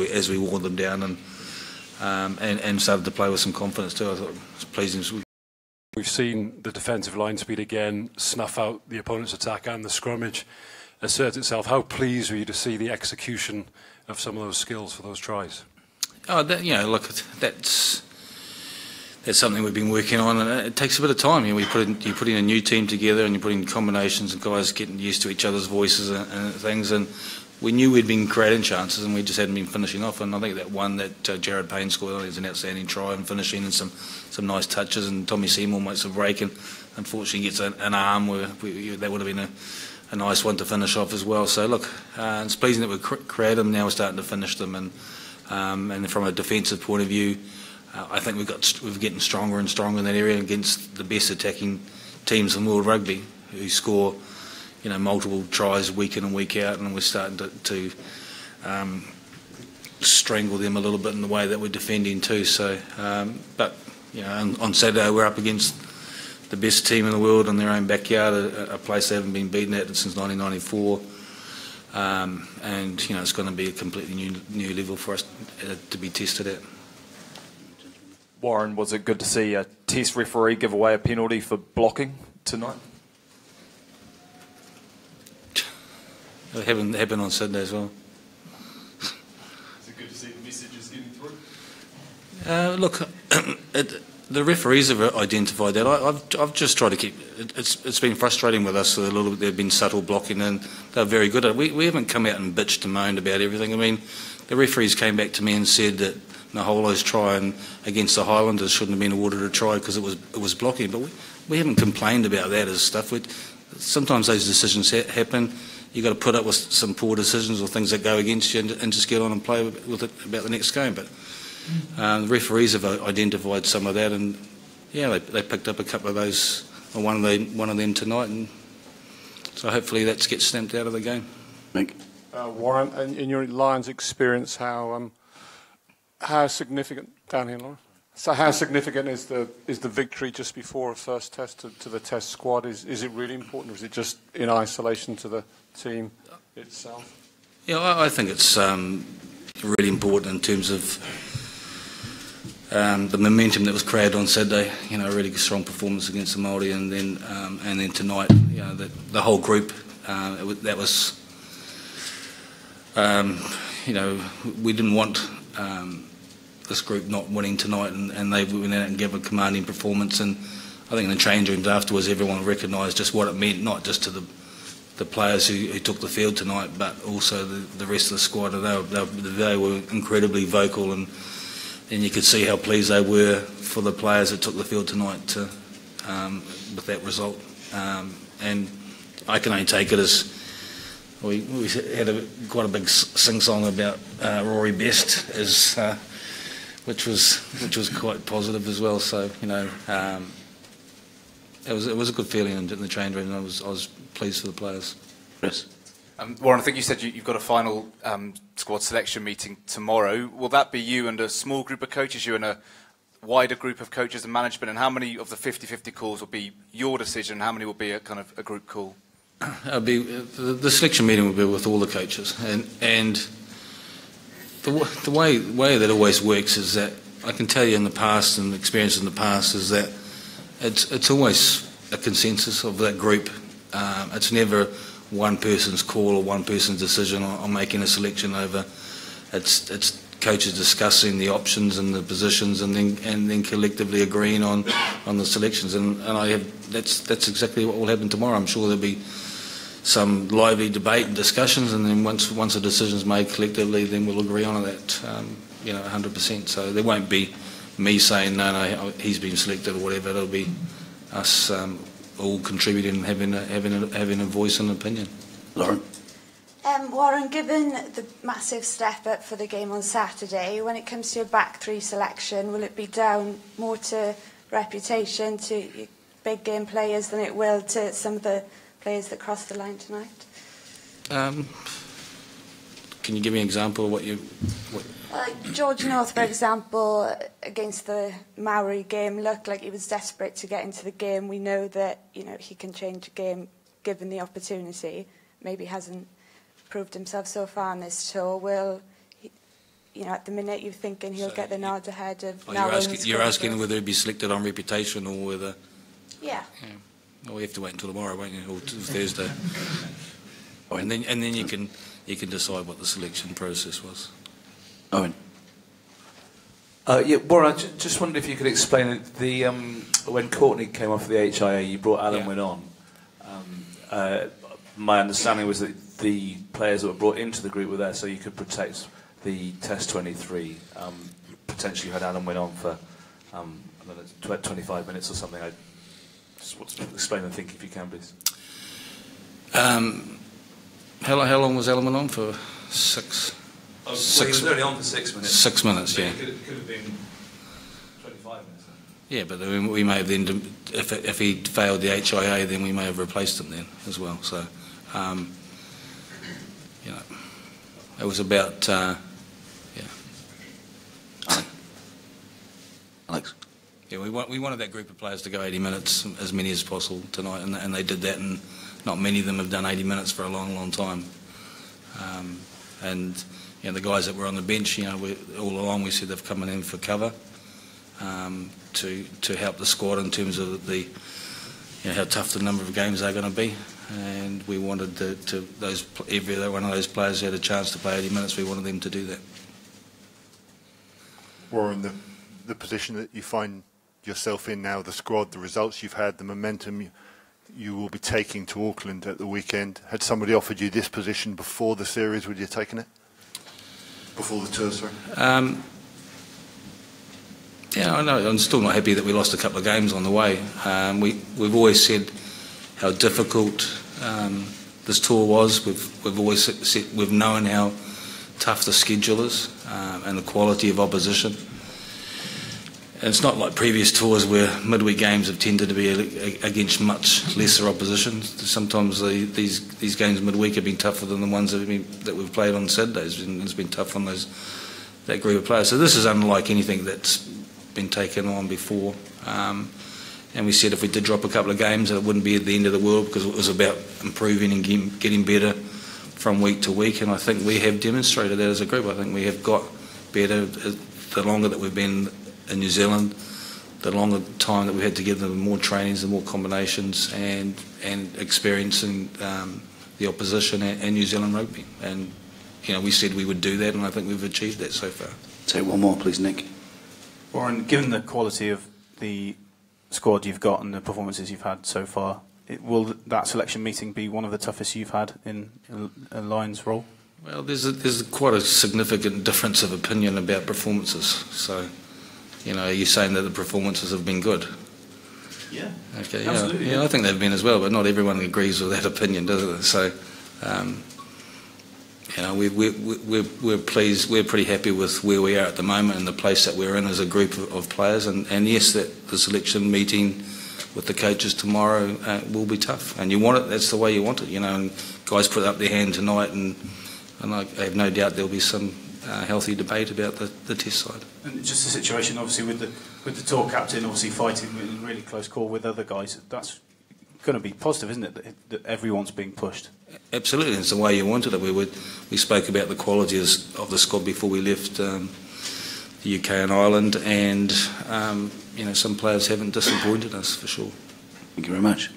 as we wore them down and started to play with some confidence too. I thought it was pleasing. We've seen the defensive line speed again snuff out the opponent's attack, and the scrummage assert itself. How pleased were you to see the execution of some of those skills for those tries? Oh, look, that's something we've been working on, and it takes a bit of time. You put in a new team together, and you put in combinations of guys getting used to each other's voices and things. And we knew we'd been creating chances, and we just hadn't been finishing off. And I think that one that Jared Payne scored is an outstanding try and finishing, and some nice touches. And Tommy Seymour makes a break, and unfortunately gets an arm where that would have been a nice one to finish off as well. So look, it's pleasing that we've created them. Now we're starting to finish them, and from a defensive point of view, I think we're getting stronger and stronger in that area against the best attacking teams in world rugby, who score, multiple tries week in and week out, and we're starting to strangle them a little bit in the way that we're defending too. So, but on Saturday we're up against the best team in the world in their own backyard, a place they haven't been beaten at since 1994, and it's going to be a completely new level for us to be tested at. Warren, was it good to see a test referee give away a penalty for blocking tonight? It happened on Sydney as well. Is it good to see the messages getting through? Look, the referees have identified that. I've just tried to keep. It's been frustrating with us a little bit. There've been subtle blocking, and they're very good at it. We haven't come out and bitched and moaned about everything. I mean, the referees came back to me and said that Naholo's try against the Highlanders shouldn't have been awarded a try because it was blocking. But we haven't complained about that as stuff. Sometimes those decisions happen. You've got to put up with some poor decisions or things that go against you and just get on and play with it about the next game. But the referees have identified some of that, and they picked up a couple of those, or one of them tonight, and so hopefully that gets stamped out of the game. Mick. Warren, in your Lions experience, how significant down here, Lauren? So how significant is the victory just before a first test to the test squad? Is it really important, or is it just in isolation to the team itself? Yeah, I think it's really important in terms of the momentum that was created on Saturday. A really strong performance against the Māori, and then tonight, the whole group. That was, we didn't want this group not winning tonight, and they went out and gave a commanding performance. And I think in the change rooms afterwards, everyone recognised just what it meant, not just to the players who took the field tonight, but also the rest of the squad. They were incredibly vocal, and you could see how pleased they were for the players that took the field tonight with that result. And I can only take it as we had quite a big sing-song about Rory Best, which was quite positive as well. So it was a good feeling in the change room, and I was pleased for the players. Chris. Warren, I think you said you've got a final squad selection meeting tomorrow. Will that be you and a small group of coaches, you and a wider group of coaches and management? And how many of the 50-50 calls will be your decision? How many will be a kind of a group call? The selection meeting will be with all the coaches, and the way that always works is that I can tell you in the past, and experience in the past, is that it's always a consensus of that group. It's never one person's call or one person's decision on making a selection over. It's coaches discussing the options and the positions, and then collectively agreeing on the selections. And that's exactly what will happen tomorrow. I'm sure there'll be some lively debate and discussions, and then once a decision's made collectively, then we'll agree on that, 100%. So there won't be me saying no, he's been selected or whatever. It'll be us all contributing and having a voice and opinion. Lauren. Warren, given the massive step up for the game on Saturday, when it comes to your back three selection, will it be down more to reputation, to big game players, than it will to some of the players that crossed the line tonight? Can you give me an example of what you... George North, for example, against the Maori game, looked like he was desperate to get into the game. We know that he can change a game given the opportunity. Maybe hasn't proved himself so far on this tour. Will you know, at the minute you're thinking he'll get the nod ahead of Oh, now. you're asking whether he'd be selected on reputation or whether... Yeah. Well, we have to wait until tomorrow, won't you, or Thursday. and then you can decide what the selection process was. Owen. Yeah, Warren, I just wondered if you could explain it. When Courtney came off the HIA, you brought Alan Wynne on. My understanding was that the players that were brought into the group were there so you could protect the Test 23. Potentially you had Alan Wynne on for 25 minutes or something. I just want to explain the thinking if you can, please. How long was Alan Wynne on for? Six. Well, he was only on for 6 minutes. 6 minutes, yeah. It could have been 25 minutes. Yeah, but we may have then, if he failed the HIA, then we may have replaced him then as well. So, you know, it was about, Alex. Yeah, we wanted that group of players to go 80 minutes, as many as possible tonight, and they did that, and not many of them have done 80 minutes for a long, long time. And you know, the guys that were on the bench, you know, all along we said they've come in for cover to help the squad in terms of the, you know, how tough the number of games they're going to be. And we wanted every one of those players who had a chance to play 80 minutes, we wanted them to do that. Warren, the position that you find yourself in now, the squad, the results you've had, the momentum you will be taking to Auckland at the weekend. Had somebody offered you this position before the series, would you have taken it? Before the tour, sorry? Yeah, I know. I'm still not happy that we lost a couple of games on the way. We've always said how difficult this tour was. We've always said we've known how tough the schedule is and the quality of opposition. And it's not like previous tours where midweek games have tended to be against much lesser opposition. Sometimes these games midweek have been tougher than the ones that we've played on Saturdays, and it's been tough on that group of players. So this is unlike anything that's been taken on before. And we said if we did drop a couple of games, that it wouldn't be at the end of the world, because it was about improving and getting better from week to week. And I think we have demonstrated that as a group. I think we have got better the longer that we've been in New Zealand, the longer time that we had together, the more trainings, the more combinations, and experiencing the opposition and New Zealand rugby. And you know, we said we would do that, and I think we've achieved that so far. Take one more, please, Nick. Warren, given the quality of the squad you've got and the performances you've had so far, will that selection meeting be one of the toughest you've had in a Lions role? Well, there's quite a significant difference of opinion about performances. So, you know, are you saying that the performances have been good? Yeah. Okay. Absolutely. Yeah, I think they've been as well, but not everyone agrees with that opinion, does it? So, you know, we're pleased. We're pretty happy with where we are at the moment and the place that we're in as a group of players. And yes, that the selection meeting with the coaches tomorrow will be tough. And you want it. That's the way you want it. You know, and guys put up their hand tonight, and I have no doubt there'll be some healthy debate about the test side. And just the situation, obviously, with the tour captain, obviously fighting in really close call with other guys. That's going to be positive, isn't it? That everyone's being pushed. Absolutely, it's the way you wanted it. We spoke about the qualities of the squad before we left the UK and Ireland, and you know, some players haven't disappointed us for sure. Thank you very much.